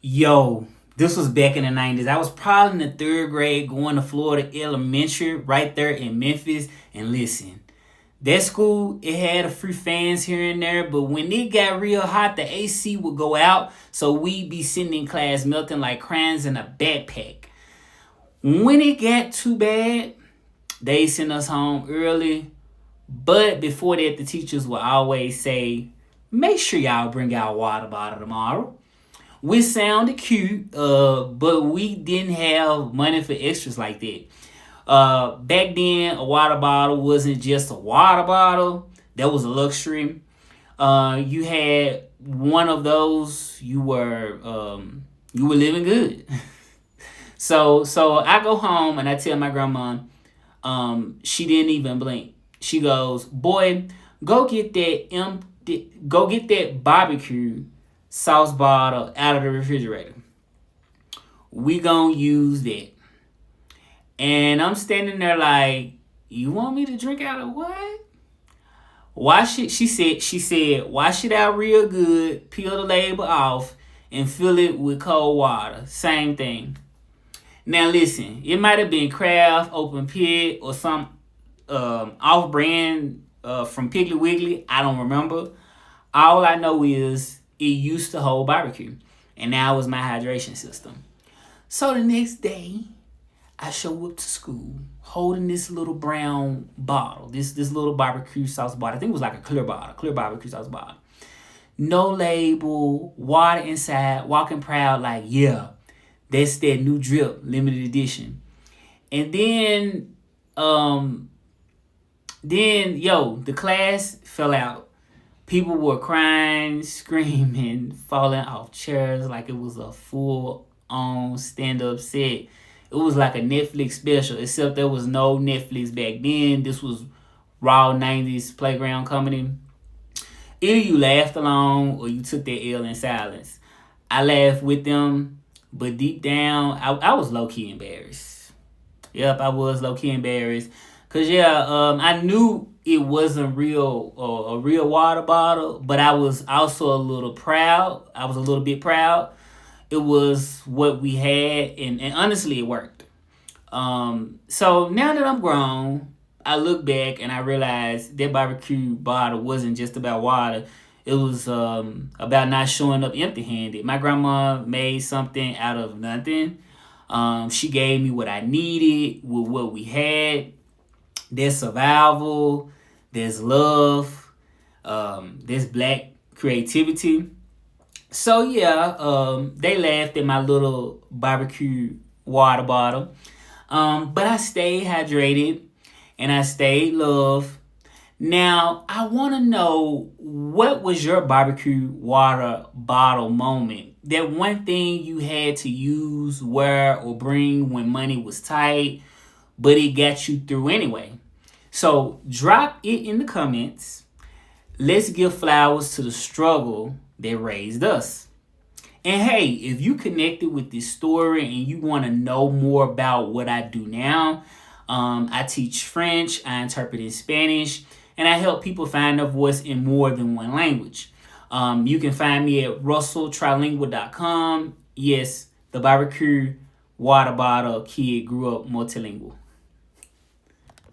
Yo, this was back in the 90s. I was probably in the third grade going to Florida Elementary right there in Memphis. And listen, that school, it had a few fans here and there, but when it got real hot, the AC would go out. So we'd be sitting in class melting like crayons in a backpack. When it got too bad, they sent us home early. But before that, the teachers would always say, make sure y'all bring out water bottle tomorrow. We sounded cute, but we didn't have money for extras like that. Back then, a water bottle wasn't just a water bottle; that was a luxury. You had one of those, you were living good. So I go home and I tell my grandma, she didn't even blink. She goes, "Boy, go get that barbecue sauce bottle out of the refrigerator. We gonna use that." And I'm standing there like, "You want me to drink out of what?" Wash it. She said, wash it out real good, peel the label off, and fill it with cold water. Same thing. Now listen, it might have been Kraft, Open Pit, or some off-brand from Piggly Wiggly. I don't remember. All I know is it used to hold barbecue, and now it was my hydration system. So the next day, I show up to school holding this little brown bottle, this little barbecue sauce bottle. I think it was like a clear bottle, clear barbecue sauce bottle. No label, water inside, walking proud like, yeah, that's that new drip, limited edition. And um, the class fell out. People were crying, screaming, falling off chairs like it was a full on stand up set. It was like a Netflix special, except there was no Netflix back then. This was raw 90s playground comedy. Either you laughed along or you took that L in silence. I laughed with them, but deep down, I was low key embarrassed. Yep, I was low key embarrassed. Cause yeah, I knew it wasn't real, a real water bottle, but I was also a little proud. I was a little bit proud. It was what we had, and honestly, it worked. So now that I'm grown, I look back and I realize that barbecue bottle wasn't just about water. It was about not showing up empty-handed. My grandma made something out of nothing. She gave me what I needed with what we had. There's survival, there's love, there's black creativity. So yeah, they laughed at my little barbecue water bottle. But I stayed hydrated and I stayed love. Now I want to know, what was your barbecue water bottle moment? That one thing you had to use, wear, or bring when money was tight, but it got you through anyway. So drop it in the comments. Let's give flowers to the struggle that raised us. And hey, if you connected with this story and you want to know more about what I do now, I teach French, I interpret in Spanish, and I help people find their voice in more than one language. You can find me at russelltrilingual.com. Yes, the barbecue water bottle kid grew up multilingual.